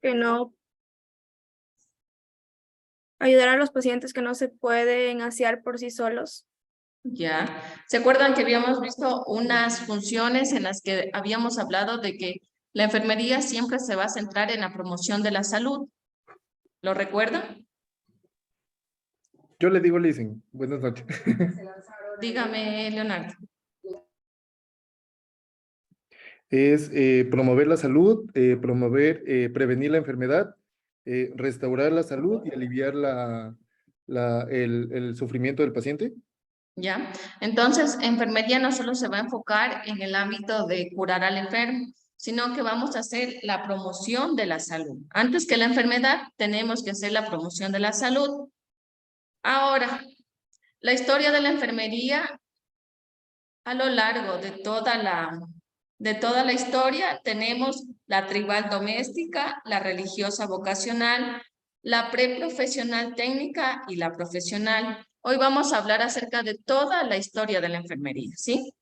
que no ayudar a los pacientes que no se pueden asear por sí solos. Ya. ¿Se acuerdan que habíamos visto unas funciones en las que habíamos hablado de que la enfermería siempre se va a centrar en la promoción de la salud? ¿Lo recuerdan? Yo le digo listen. Buenas noches. Dígame, Leonardo. Es promover la salud, prevenir la enfermedad, restaurar la salud y aliviar el sufrimiento del paciente. ¿Ya? Entonces, enfermería no solo se va a enfocar en el ámbito de curar al enfermo, sino que vamos a hacer la promoción de la salud. Antes que la enfermedad, tenemos que hacer la promoción de la salud. Ahora, la historia de la enfermería a lo largo de toda la historia tenemos la tribal doméstica, la religiosa vocacional, la preprofesional técnica y la profesional. Hoy vamos a hablar acerca de toda la historia de la enfermería, ¿sí?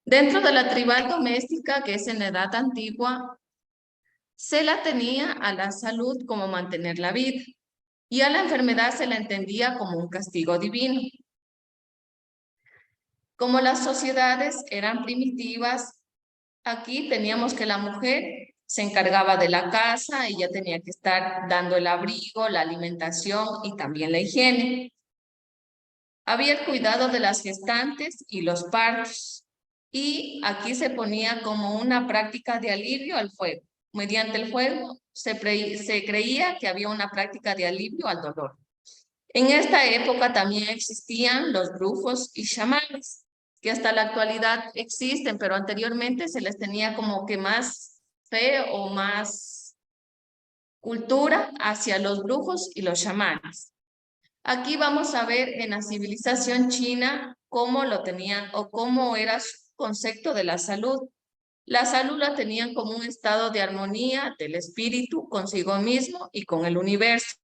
Dentro de la tribal doméstica, que es en la edad antigua, se la tenía a la salud como mantener la vida y a la enfermedad se la entendía como un castigo divino. Como las sociedades eran primitivas, aquí teníamos que la mujer se encargaba de la casa, ella tenía que estar dando el abrigo, la alimentación y también la higiene. Había el cuidado de las gestantes y los partos. Y aquí se ponía como una práctica de alivio al fuego. Mediante el fuego se creía que había una práctica de alivio al dolor. En esta época también existían los brujos y chamanes, que hasta la actualidad existen, pero anteriormente se les tenía como que más fe o más cultura hacia los brujos y los chamanes. Aquí vamos a ver en la civilización china cómo lo tenían o cómo era su concepto de la salud. La salud la tenían como un estado de armonía del espíritu consigo mismo y con el universo.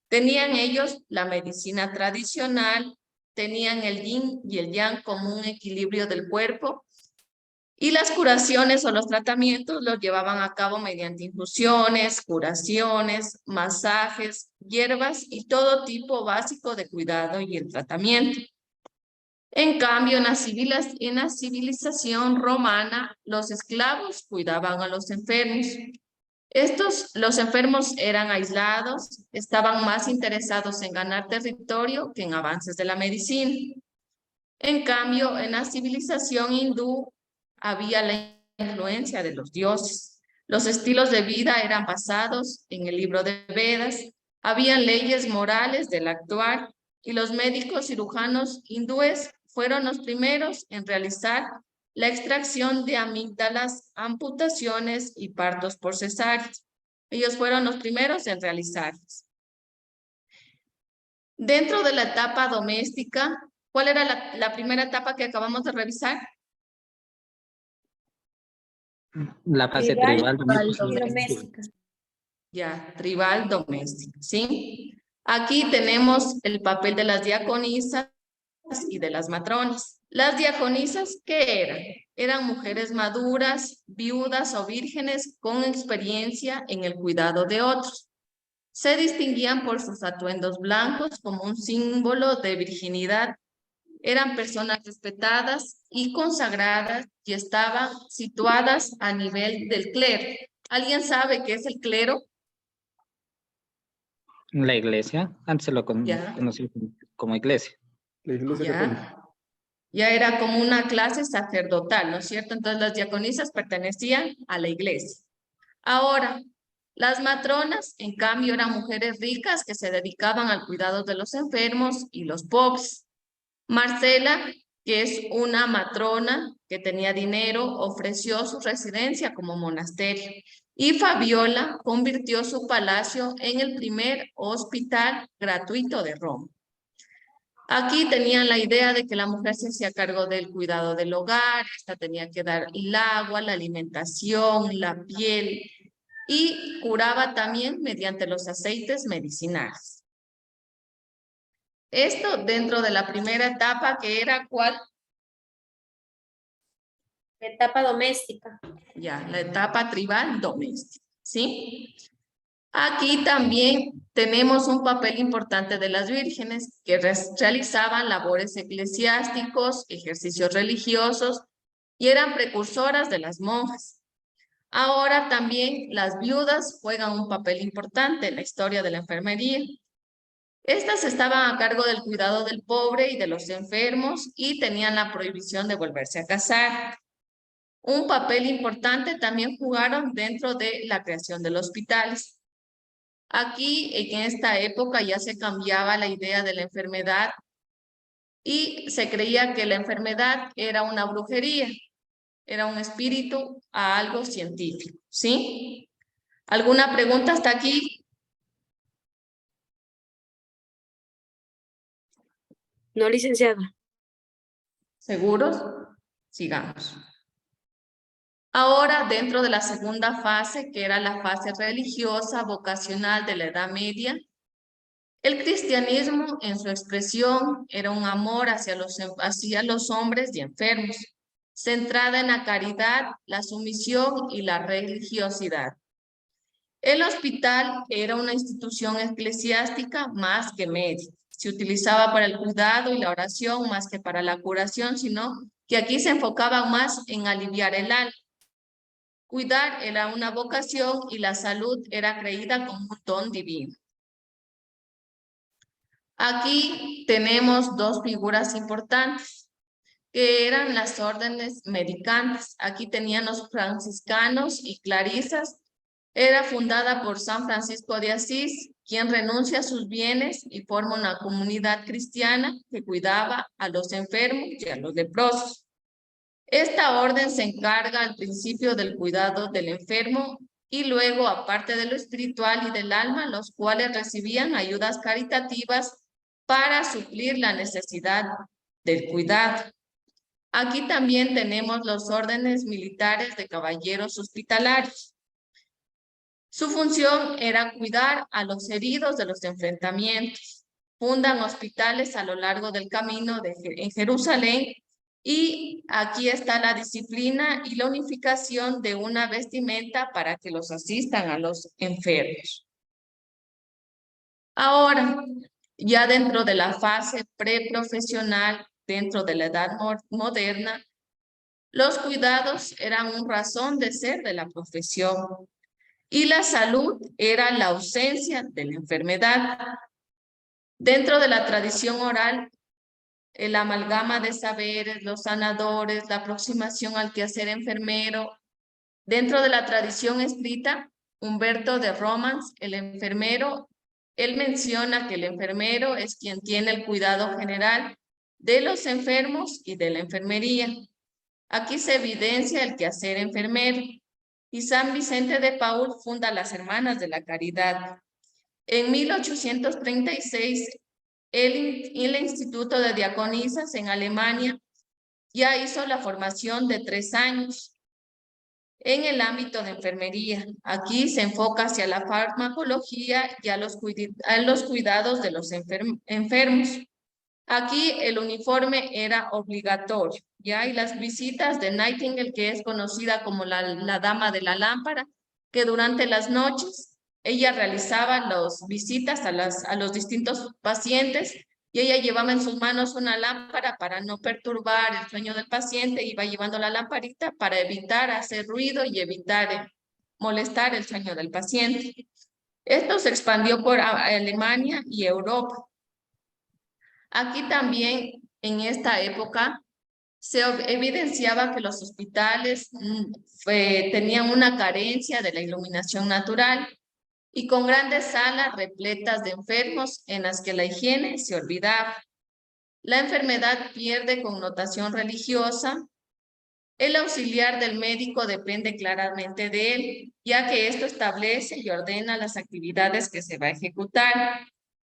Tenían ellos la medicina tradicional, tenían el yin y el yang como un equilibrio del cuerpo y las curaciones o los tratamientos los llevaban a cabo mediante infusiones, curaciones, masajes, hierbas y todo tipo básico de cuidado y el tratamiento. En cambio, en la civilización romana, los esclavos cuidaban a los enfermos. Los enfermos eran aislados, estaban más interesados en ganar territorio que en avances de la medicina. En cambio, en la civilización hindú había la influencia de los dioses. Los estilos de vida eran basados en el libro de Vedas, habían leyes morales del actuar y los médicos cirujanos hindúes fueron los primeros en realizar la extracción de amígdalas, amputaciones y partos por cesáreas. Ellos fueron los primeros en realizarlas. Dentro de la etapa doméstica, ¿cuál era la primera etapa que acabamos de revisar? La fase tribal doméstica. Ya, tribal doméstica, ¿sí? Aquí tenemos el papel de las diaconisas y de las matronas. Las diaconisas, ¿qué eran? Eran mujeres maduras, viudas o vírgenes con experiencia en el cuidado de otros. Se distinguían por sus atuendos blancos como un símbolo de virginidad. Eran personas respetadas y consagradas y estaban situadas a nivel del clero. ¿Alguien sabe qué es el clero? La iglesia, antes se lo Ya. conocía como iglesia. La iglesia católica. Ya era como una clase sacerdotal, ¿no es cierto? Entonces las diaconisas pertenecían a la iglesia. Ahora, las matronas, en cambio, eran mujeres ricas que se dedicaban al cuidado de los enfermos y los pobres. Marcela, que es una matrona que tenía dinero, ofreció su residencia como monasterio. Y Fabiola convirtió su palacio en el primer hospital gratuito de Roma. Aquí tenían la idea de que la mujer se hacía cargo del cuidado del hogar, esta tenía que dar el agua, la alimentación, la piel y curaba también mediante los aceites medicinales. Esto dentro de la primera etapa que era ¿cuál? La etapa doméstica. Ya, la etapa tribal doméstica, ¿sí? Aquí también tenemos un papel importante de las vírgenes que realizaban labores eclesiásticos, ejercicios religiosos y eran precursoras de las monjas. Ahora también las viudas juegan un papel importante en la historia de la enfermería. Estas estaban a cargo del cuidado del pobre y de los enfermos y tenían la prohibición de volverse a casar. Un papel importante también jugaron dentro de la creación de los hospitales. Aquí, en esta época, ya se cambiaba la idea de la enfermedad y se creía que la enfermedad era una brujería, era un espíritu a algo científico, ¿sí? ¿Alguna pregunta hasta aquí? No, licenciada. ¿Seguros? Sigamos. Ahora, dentro de la segunda fase, que era la fase religiosa, vocacional de la Edad Media, el cristianismo en su expresión era un amor hacia los hombres y enfermos, centrada en la caridad, la sumisión y la religiosidad. El hospital era una institución eclesiástica más que médica. Se utilizaba para el cuidado y la oración más que para la curación, sino que aquí se enfocaba más en aliviar el alma. Cuidar era una vocación y la salud era creída como un don divino. Aquí tenemos dos figuras importantes, que eran las órdenes medicantes. Aquí tenían los franciscanos y clarisas. Era fundada por San Francisco de Asís, quien renuncia a sus bienes y forma una comunidad cristiana que cuidaba a los enfermos y a los leprosos. Esta orden se encarga al principio del cuidado del enfermo y luego, aparte de lo espiritual y del alma, los cuales recibían ayudas caritativas para suplir la necesidad del cuidado. Aquí también tenemos los órdenes militares de caballeros hospitalarios. Su función era cuidar a los heridos de los enfrentamientos. Fundan hospitales a lo largo del camino en Jerusalén y aquí está la disciplina y la unificación de una vestimenta para que los asistan a los enfermos. Ahora, ya dentro de la fase preprofesional, dentro de la edad moderna, los cuidados eran una razón de ser de la profesión y la salud era la ausencia de la enfermedad. Dentro de la tradición oral, el amalgama de saberes, los sanadores, la aproximación al quehacer enfermero. Dentro de la tradición escrita, Humberto de Romans, el enfermero, él menciona que el enfermero es quien tiene el cuidado general de los enfermos y de la enfermería. Aquí se evidencia el quehacer enfermero. Y San Vicente de Paul funda las Hermanas de la Caridad. En 1836, el Instituto de Diaconisas en Alemania ya hizo la formación de 3 años en el ámbito de enfermería. Aquí se enfoca hacia la farmacología y a los cuidados de los enfermos. Aquí el uniforme era obligatorio, ¿ya? Y las visitas de Nightingale, que es conocida como la dama de la lámpara, que durante las noches ella realizaba las visitas a los distintos pacientes y ella llevaba en sus manos una lámpara para no perturbar el sueño del paciente, iba llevando la lamparita para evitar hacer ruido y evitar molestar el sueño del paciente. Esto se expandió por Alemania y Europa. Aquí también, en esta época, se evidenciaba que los hospitales tenían una carencia de la iluminación natural y con grandes salas repletas de enfermos en las que la higiene se olvidaba. La enfermedad pierde connotación religiosa. El auxiliar del médico depende claramente de él, ya que esto establece y ordena las actividades que se va a ejecutar.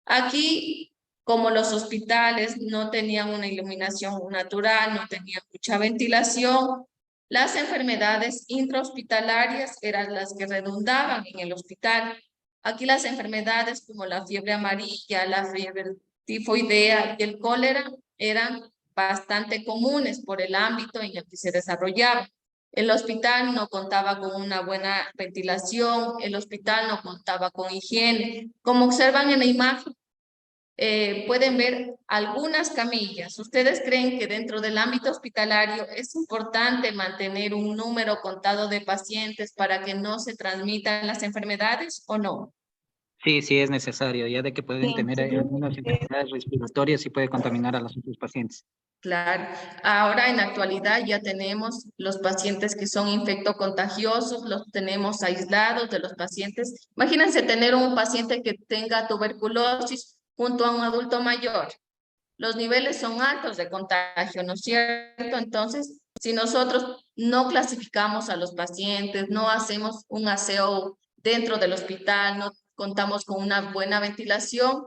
Aquí, como los hospitales no tenían una iluminación natural, no tenían mucha ventilación, las enfermedades intrahospitalarias eran las que redundaban en el hospital. Aquí las enfermedades como la fiebre amarilla, la fiebre tifoidea y el cólera eran bastante comunes por el ámbito en el que se desarrollaba. El hospital no contaba con una buena ventilación, el hospital no contaba con higiene. Como observan en la imagen, pueden ver algunas camillas. ¿Ustedes creen que dentro del ámbito hospitalario es importante mantener un número contado de pacientes para que no se transmitan las enfermedades o no? Sí, sí es necesario, ya de que pueden tener algunas enfermedades respiratorias y puede contaminar a los otros pacientes. Claro, ahora en la actualidad ya tenemos los pacientes que son infectocontagiosos, los tenemos aislados de los pacientes. Imagínense tener un paciente que tenga tuberculosis junto a un adulto mayor. Los niveles son altos de contagio, ¿no es cierto? Entonces, si nosotros no clasificamos a los pacientes, no hacemos un aseo dentro del hospital, no contamos con una buena ventilación,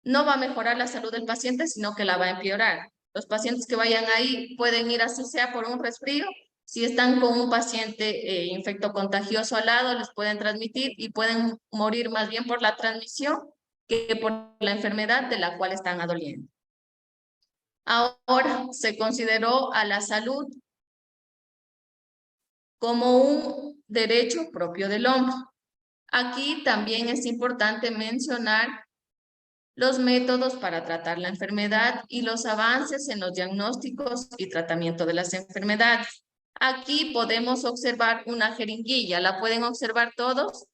no va a mejorar la salud del paciente, sino que la va a empeorar. Los pacientes que vayan ahí pueden ir así sea por un resfrío. Si están con un paciente infectocontagioso al lado, les pueden transmitir y pueden morir más bien por la transmisión que por la enfermedad de la cual están adoliendo. Ahora se consideró a la salud como un derecho propio del hombre. Aquí también es importante mencionar los métodos para tratar la enfermedad y los avances en los diagnósticos y tratamiento de las enfermedades. Aquí podemos observar una jeringuilla. ¿La pueden observar todos?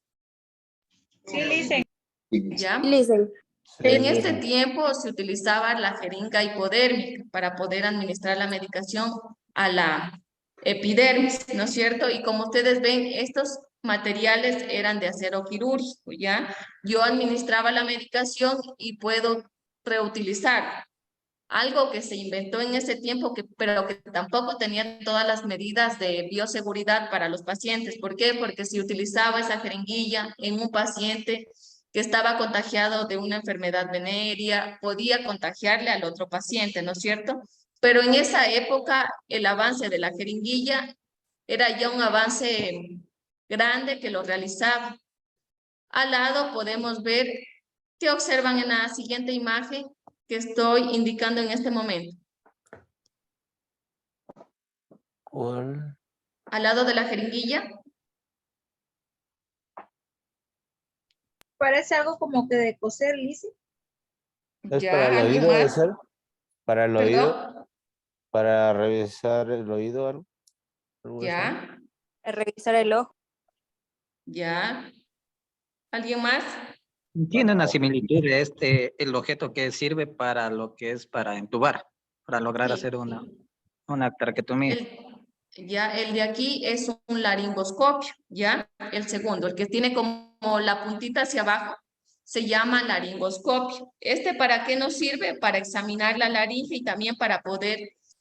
Sí, Lisen. ¿Ya? Listen. En este tiempo se utilizaba la jeringa hipodérmica para poder administrar la medicación a la epidermis, ¿no es cierto? Y como ustedes ven, estos materiales eran de acero quirúrgico, ¿ya? Yo administraba la medicación y puedo reutilizar algo que se inventó en ese tiempo, pero que tampoco tenía todas las medidas de bioseguridad para los pacientes. ¿Por qué? Porque si utilizaba esa jeringuilla en un paciente que estaba contagiado de una enfermedad venérea, podía contagiarle al otro paciente, ¿no es cierto? Pero en esa época el avance de la jeringuilla era ya un avance grande que lo realizaba. Al lado podemos ver que observan en la siguiente imagen que estoy indicando en este momento. Al lado de la jeringuilla. Parece algo como que de coser, Lisen. ¿Es Ya, para el ¿alguien oído de más? ser? ¿Para el oído? ¿Perdón? ¿Para revisar el oído algo? ¿Algo así? Ya, Revisar el ojo. ya. ¿Alguien más? Tiene una similitud de el objeto que sirve para lo que es para entubar, para lograr Sí. hacer una traquetomía. El de aquí es un laringoscopio, ¿ya? El segundo, el que tiene como la puntita hacia abajo, se llama laringoscopio. ¿Para qué nos sirve? Para examinar la laringe y también para poder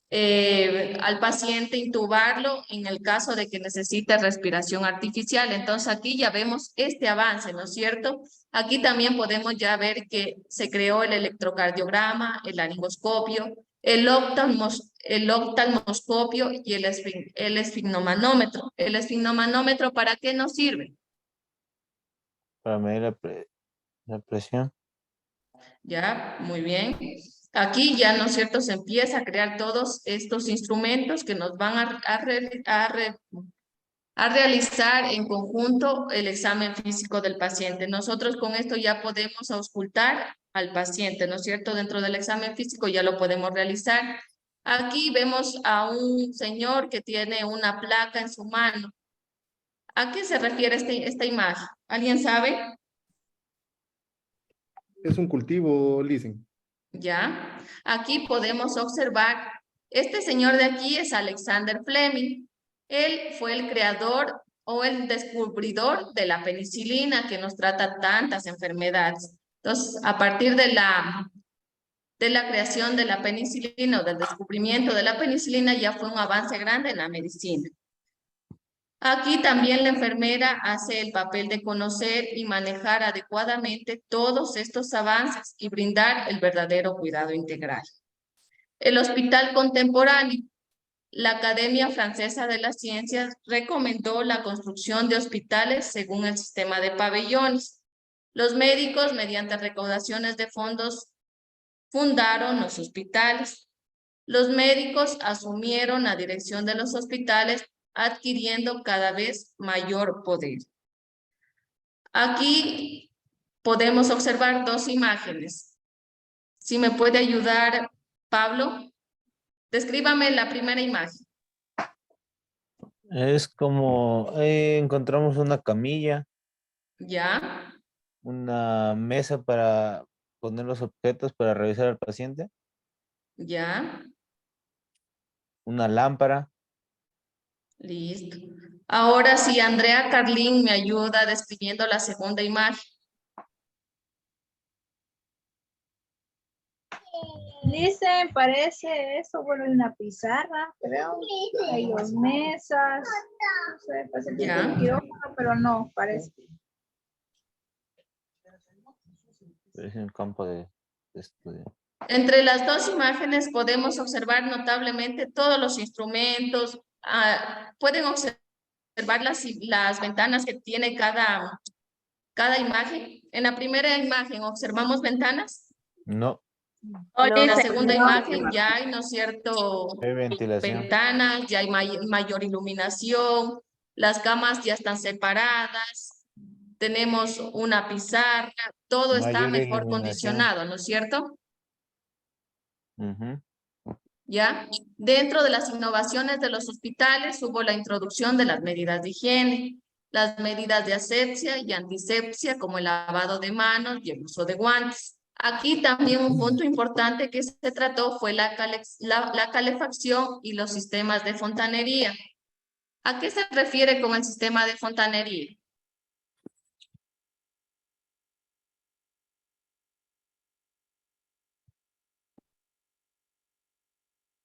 al paciente intubarlo en el caso de que necesite respiración artificial. Entonces aquí ya vemos este avance, ¿no es cierto? Aquí también podemos ya ver que se creó el electrocardiograma, el laringoscopio, el oftalmoscopio y el esfigmomanómetro. ¿El esfigmomanómetro para qué nos sirve? Para medir la presión. Ya, muy bien. Aquí ya, ¿no es cierto?, se empieza a crear todos estos instrumentos que nos van a realizar en conjunto el examen físico del paciente. Nosotros con esto ya podemos auscultar al paciente, ¿no es cierto? Dentro del examen físico ya lo podemos realizar. Aquí vemos a un señor que tiene una placa en su mano. ¿A qué se refiere esta imagen? ¿Alguien sabe? Es un cultivo, Listen. ¿Ya? Aquí podemos observar, este señor de aquí es Alexander Fleming. Él fue el creador o el descubridor de la penicilina que nos trata tantas enfermedades. Entonces, a partir de la creación de la penicilina o del descubrimiento de la penicilina ya fue un avance grande en la medicina. Aquí también la enfermera hace el papel de conocer y manejar adecuadamente todos estos avances y brindar el verdadero cuidado integral. El hospital contemporáneo. La Academia Francesa de las Ciencias recomendó la construcción de hospitales según el sistema de pabellones. Los médicos, mediante recaudaciones de fondos, fundaron los hospitales. Los médicos asumieron la dirección de los hospitales adquiriendo cada vez mayor poder. Aquí podemos observar dos imágenes. Si me puede ayudar, Pablo, descríbame la primera imagen. Es como encontramos una camilla, ¿Ya? una mesa para poner los objetos para revisar al paciente, ¿Ya? una lámpara. Listo. Ahora sí, Andrea Carlín me ayuda describiendo la segunda imagen. Dicen, parece eso, bueno, hay una pizarra, creo. Hay dos mesas. No sé, parece que es Ya. un quirófano, pero no, parece. Es un campo de estudio. Entre las dos imágenes podemos observar notablemente todos los instrumentos. Pueden observar las ventanas que tiene cada imagen. En la primera imagen observamos ventanas. No, En la segunda imagen ya hay, ¿no es cierto?, hay ventilación. ventanas, ya hay mayor iluminación, las camas ya están separadas, tenemos una pizarra, todo está Mayor mejor iluminación. condicionado, ¿no es cierto? Ujú. ¿Ya? Dentro de las innovaciones de los hospitales hubo la introducción de las medidas de higiene, las medidas de asepsia y antisepsia como el lavado de manos y el uso de guantes. Aquí también un punto importante que se trató fue la calefacción y los sistemas de fontanería. ¿A qué se refiere con el sistema de fontanería?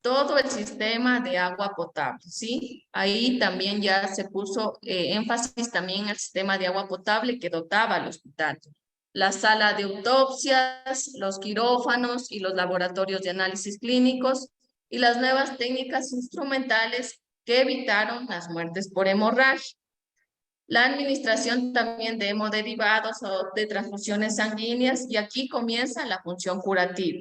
Todo el sistema de agua potable, ¿sí? Ahí también ya se puso énfasis también en el sistema de agua potable que dotaba al hospital. La sala de autopsias, los quirófanos y los laboratorios de análisis clínicos y las nuevas técnicas instrumentales que evitaron las muertes por hemorragia. La administración también de hemoderivados o de transfusiones sanguíneas y aquí comienza la función curativa.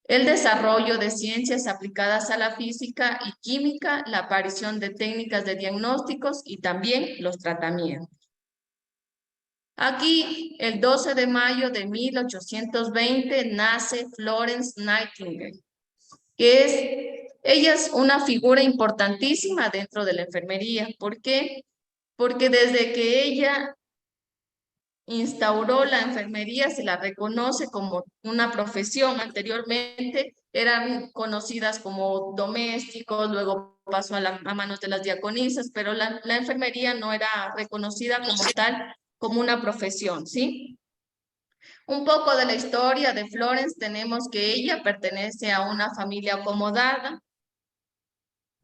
El desarrollo de ciencias aplicadas a la física y química, la aparición de técnicas de diagnósticos y también los tratamientos. Aquí, el 12 de mayo de 1820, nace Florence Nightingale, ella es una figura importantísima dentro de la enfermería. ¿Por qué? Porque desde que ella instauró la enfermería, se la reconoce como una profesión. Anteriormente eran conocidas como domésticos, luego pasó a manos de las diaconisas, pero la enfermería no era reconocida como tal, como una profesión, ¿sí? Un poco de la historia de Florence, tenemos que ella pertenece a una familia acomodada.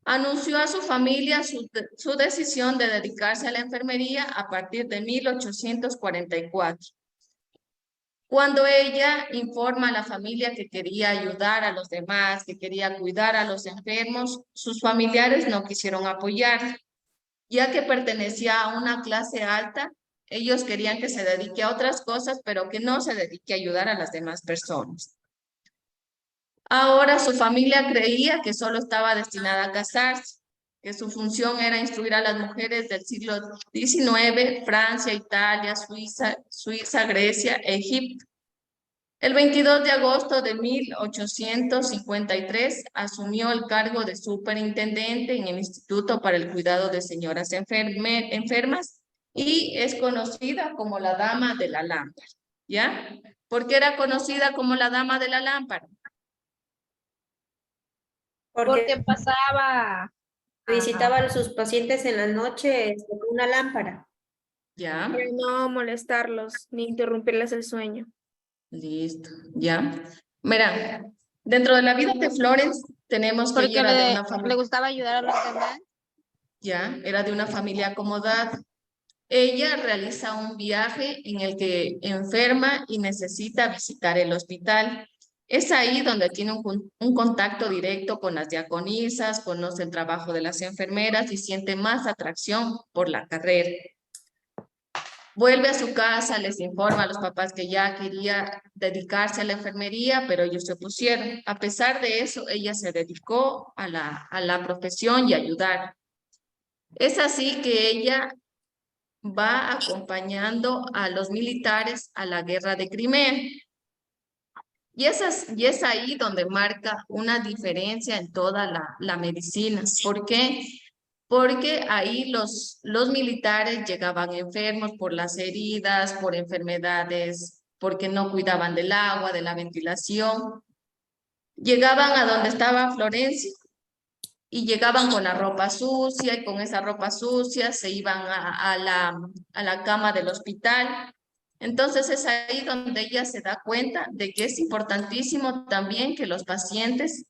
Anunció a su familia su decisión de dedicarse a la enfermería a partir de 1844. Cuando ella informa a la familia que quería ayudar a los demás, que quería cuidar a los enfermos, sus familiares no quisieron apoyar, ya que pertenecía a una clase alta. Ellos querían que se dedique a otras cosas, pero que no se dedique a ayudar a las demás personas. Ahora su familia creía que solo estaba destinada a casarse, que su función era instruir a las mujeres del siglo XIX, Francia, Italia, Suiza, Grecia, Egipto. El 22 de agosto de 1853 asumió el cargo de superintendente en el Instituto para el Cuidado de Señoras Enfermas y es conocida como la Dama de la Lámpara, ¿ya? ¿Por qué era conocida como la Dama de la Lámpara? Porque pasaba. Visitaba a sus pacientes en la noche con una lámpara. ¿Ya? Para no molestarlos ni interrumpirles el sueño. Listo, ¿ya? Mira, dentro de la vida de Florence tenemos que ella era de una familia. ¿Le gustaba ayudar a los demás? Ya, era de una familia acomodada. Ella realiza un viaje en el que enferma y necesita visitar el hospital. Es ahí donde tiene un contacto directo con las diaconisas, conoce el trabajo de las enfermeras y siente más atracción por la carrera. Vuelve a su casa, les informa a los papás que ya quería dedicarse a la enfermería, pero ellos se opusieron. A pesar de eso, ella se dedicó a la profesión y a ayudar. Es así que ella va acompañando a los militares a la guerra de Crimea. Y es ahí donde marca una diferencia en toda la medicina. ¿Por qué? Porque ahí los militares llegaban enfermos por las heridas, por enfermedades, porque no cuidaban del agua, de la ventilación. Llegaban a donde estaba Florencia y llegaban con la ropa sucia y con esa ropa sucia se iban a la cama del hospital. Entonces es ahí donde ella se da cuenta de que es importantísimo también que los pacientes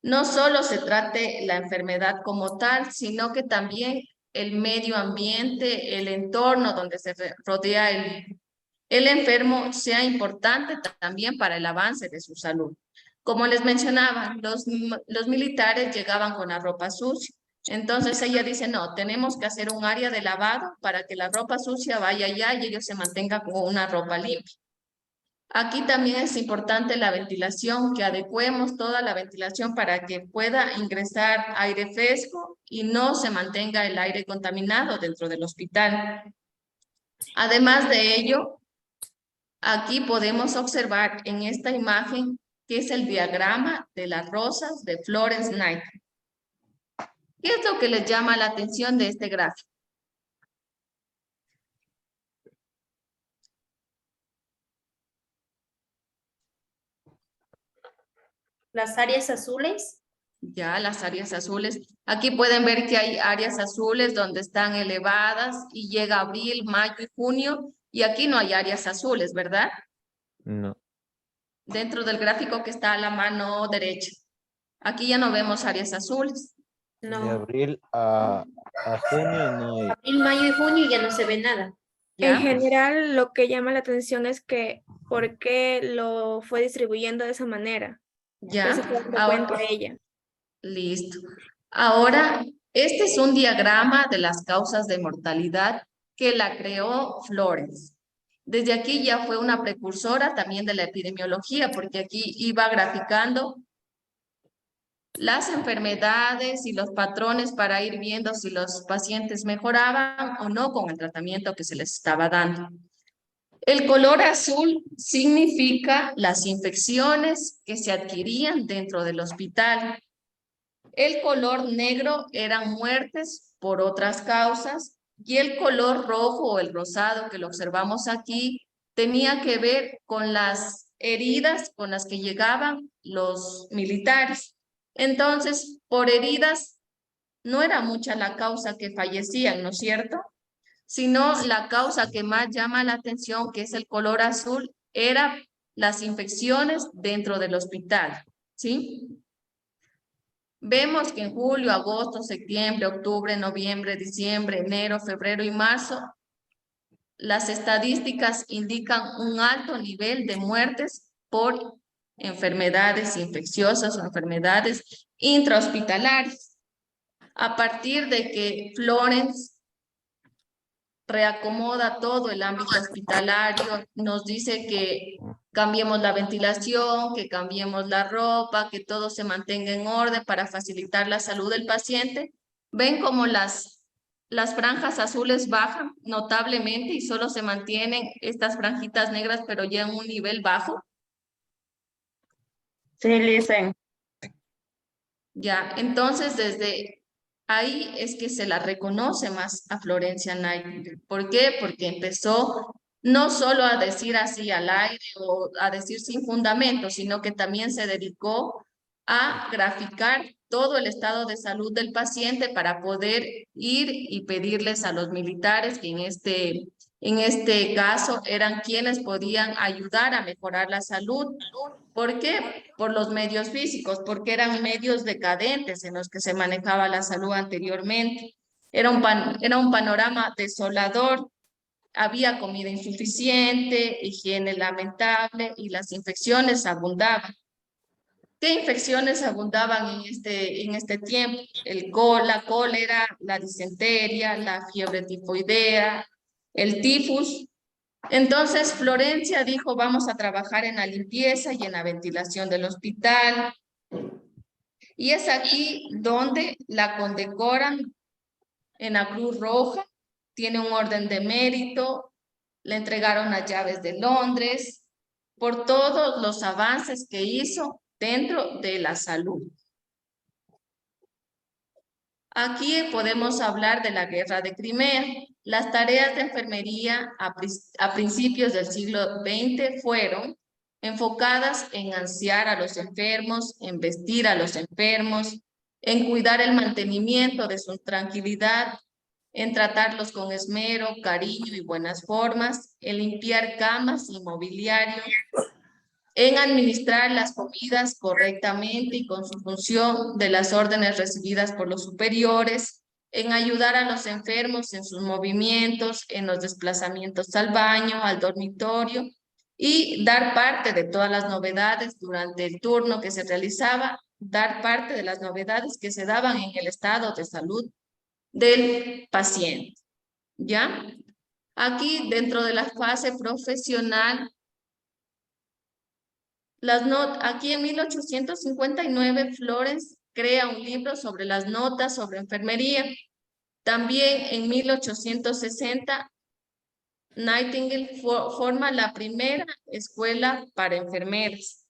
no solo se trate la enfermedad como tal, sino que también el medio ambiente, el entorno donde se rodea el enfermo sea importante también para el avance de su salud. Como les mencionaba, los militares llegaban con la ropa sucia. Entonces ella dice, no, tenemos que hacer un área de lavado para que la ropa sucia vaya allá y ellos se mantengan con una ropa limpia. Aquí también es importante la ventilación, que adecuemos toda la ventilación para que pueda ingresar aire fresco y no se mantenga el aire contaminado dentro del hospital. Además de ello, aquí podemos observar en esta imagen que es el diagrama de las rosas de Florence Nightingale. ¿Qué es lo que les llama la atención de este gráfico? Las áreas azules. Ya, las áreas azules. Aquí pueden ver que hay áreas azules donde están elevadas y llega abril, mayo y junio. Y aquí no hay áreas azules, ¿verdad? No. Dentro del gráfico que está a la mano derecha. Aquí ya no vemos áreas azules. De No. abril a junio no hay. Abril, mayo y junio ya no se ve nada. ¿Ya? En general, lo que llama la atención es que por qué lo fue distribuyendo de esa manera. ¿Ya? ¿Qué se fue dando Ahora, cuenta ella? listo. Ahora, este es un diagrama de las causas de mortalidad que la creó Florence. Desde aquí ya fue una precursora también de la epidemiología, porque aquí iba graficando las enfermedades y los patrones para ir viendo si los pacientes mejoraban o no con el tratamiento que se les estaba dando. El color azul significa las infecciones que se adquirían dentro del hospital. El color negro eran muertes por otras causas y el color rojo o el rosado que lo observamos aquí tenía que ver con las heridas con las que llegaban los militares. Entonces, por heridas no era mucha la causa que fallecían, ¿no es cierto? Sino la causa que más llama la atención, que es el color azul, era las infecciones dentro del hospital, ¿sí? Vemos que en julio, agosto, septiembre, octubre, noviembre, diciembre, enero, febrero y marzo, las estadísticas indican un alto nivel de muertes por enfermedades infecciosas o enfermedades intrahospitalarias. A partir de que Florence reacomoda todo el ámbito hospitalario, nos dice que cambiemos la ventilación, que cambiemos la ropa, que todo se mantenga en orden para facilitar la salud del paciente. Ven como las franjas azules bajan notablemente y solo se mantienen estas franjitas negras, pero ya en un nivel bajo. Sí, listen. Ya, entonces desde ahí es que se la reconoce más a Florencia Nightingale. ¿Por qué? Porque empezó no solo a decir así al aire o a decir sin fundamento, sino que también se dedicó a graficar todo el estado de salud del paciente para poder ir y pedirles a los militares que en este caso eran quienes podían ayudar a mejorar la salud. ¿Por qué? Por los medios físicos, porque eran medios decadentes en los que se manejaba la salud anteriormente. Era un panorama desolador, había comida insuficiente, higiene lamentable y las infecciones abundaban. ¿Qué infecciones abundaban en este tiempo? La cólera, la disenteria, la fiebre tifoidea, el tifus. Entonces Florencia dijo, vamos a trabajar en la limpieza y en la ventilación del hospital. Y es aquí donde la condecoran en la Cruz Roja, tiene un orden de mérito, le entregaron las llaves de Londres, por todos los avances que hizo dentro de la salud. Aquí podemos hablar de la Guerra de Crimea. Las tareas de enfermería a principios del siglo XX fueron enfocadas en ansiar a los enfermos, en vestir a los enfermos, en cuidar el mantenimiento de su tranquilidad, en tratarlos con esmero, cariño y buenas formas, en limpiar camas y mobiliario, en administrar las comidas correctamente y con su función de las órdenes recibidas por los superiores, en ayudar a los enfermos en sus movimientos, en los desplazamientos al baño, al dormitorio, y dar parte de todas las novedades durante el turno que se realizaba, dar parte de las novedades que se daban en el estado de salud del paciente. ¿Ya? Aquí, dentro de la fase profesional, aquí en 1859, Florence crea un libro sobre las notas sobre enfermería. También en 1860, Nightingale forma la primera escuela para enfermeras.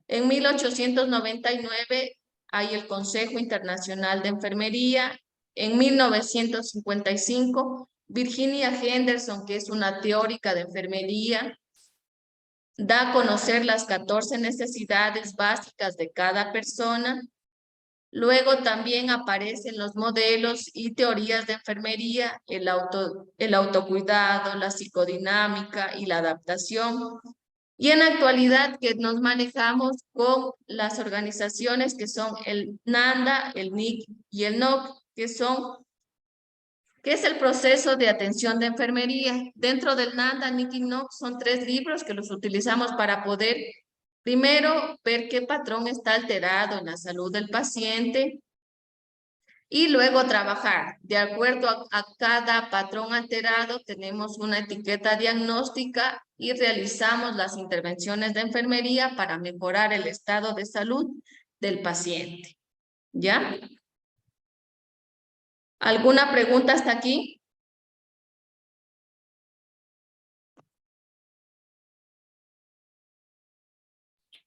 En 1899 hay el Consejo Internacional de Enfermería. En 1955, Virginia Henderson, que es una teórica de enfermería, da a conocer las 14 necesidades básicas de cada persona. Luego también aparecen los modelos y teorías de enfermería, el autocuidado, la psicodinámica y la adaptación. Y en la actualidad que nos manejamos con las organizaciones que son el NANDA, el NIC y el NOC, ¿qué es el proceso de atención de enfermería? Dentro del NANDA, NIC y NOC son 3 libros que los utilizamos para poder, primero, ver qué patrón está alterado en la salud del paciente y luego trabajar. De acuerdo a cada patrón alterado, tenemos una etiqueta diagnóstica y realizamos las intervenciones de enfermería para mejorar el estado de salud del paciente. ¿Ya? ¿Alguna pregunta hasta aquí?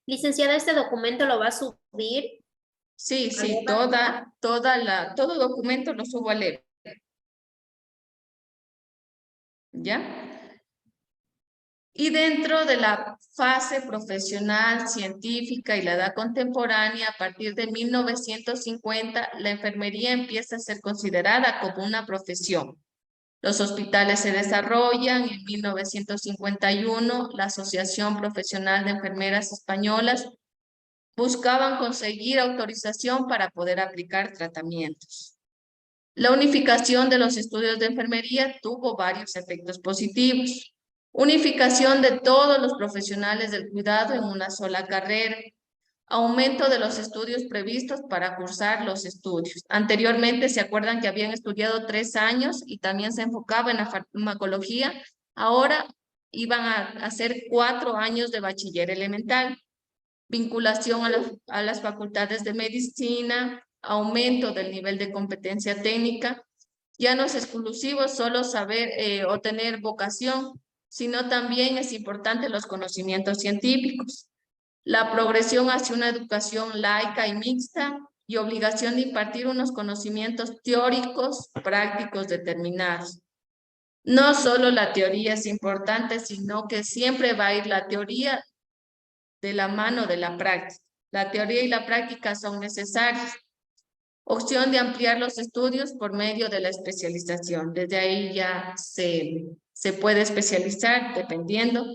Licenciada, ¿este documento lo va a subir? Sí, todo documento lo subo al EB. ¿Ya? Y dentro de la fase profesional, científica y la edad contemporánea, a partir de 1950, la enfermería empieza a ser considerada como una profesión. Los hospitales se desarrollan. En 1951, la Asociación Profesional de Enfermeras Españolas buscaban conseguir autorización para poder aplicar tratamientos. La unificación de los estudios de enfermería tuvo varios efectos positivos. Unificación de todos los profesionales del cuidado en una sola carrera. Aumento de los estudios previstos para cursar los estudios. Anteriormente, ¿se acuerdan que habían estudiado 3 años y también se enfocaba en la farmacología? Ahora iban a hacer 4 años de bachiller elemental. Vinculación a las facultades de medicina, aumento del nivel de competencia técnica. Ya no es exclusivo solo saber o tener vocación, sino también es importante los conocimientos científicos. La progresión hacia una educación laica y mixta y obligación de impartir unos conocimientos teóricos prácticos determinados. No solo la teoría es importante, sino que siempre va a ir la teoría de la mano de la práctica. La teoría y la práctica son necesarias. Opción de ampliar los estudios por medio de la especialización. Desde ahí ya se puede especializar dependiendo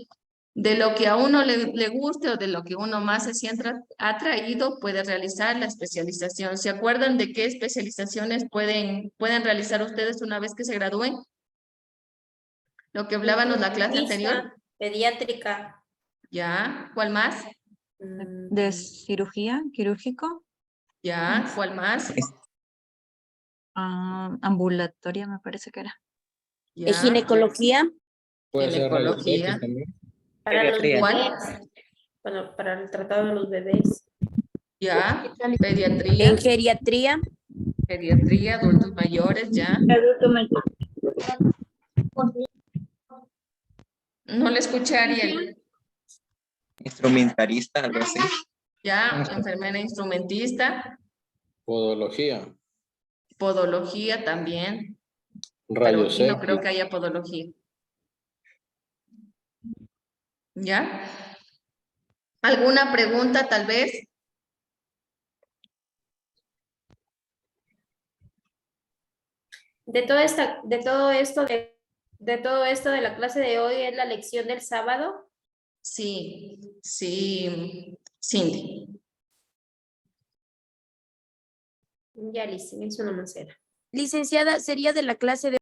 de lo que a uno le guste o de lo que uno más se sienta atraído, puede realizar la especialización. ¿Se acuerdan de qué especializaciones pueden realizar ustedes una vez que se gradúen? Lo que hablábamos en la clase anterior. Pediátrica. Ya, ¿cuál más? De cirugía, quirúrgico. Ya, ¿cuál más? Ambulatoria me parece que era. Ya. Ginecología. Ginecología. Para los Pediatría. bebés. Para el tratado de los bebés. Ya, pediatría, En geriatría, geriatría, adultos mayores, ya. Adulto mayor. No le escuché a Ariel. Instrumentalista, algo así. Ya, enfermera instrumentista, Podología, podología también, pero rayos aquí no creo X, que haya podología. ¿Ya? ¿Alguna pregunta tal vez? De todo esto de la clase de hoy es la lección del sábado. Sí, sí, Cindy. Ya, listo, eso nomás era. licenciada, sería de la clase de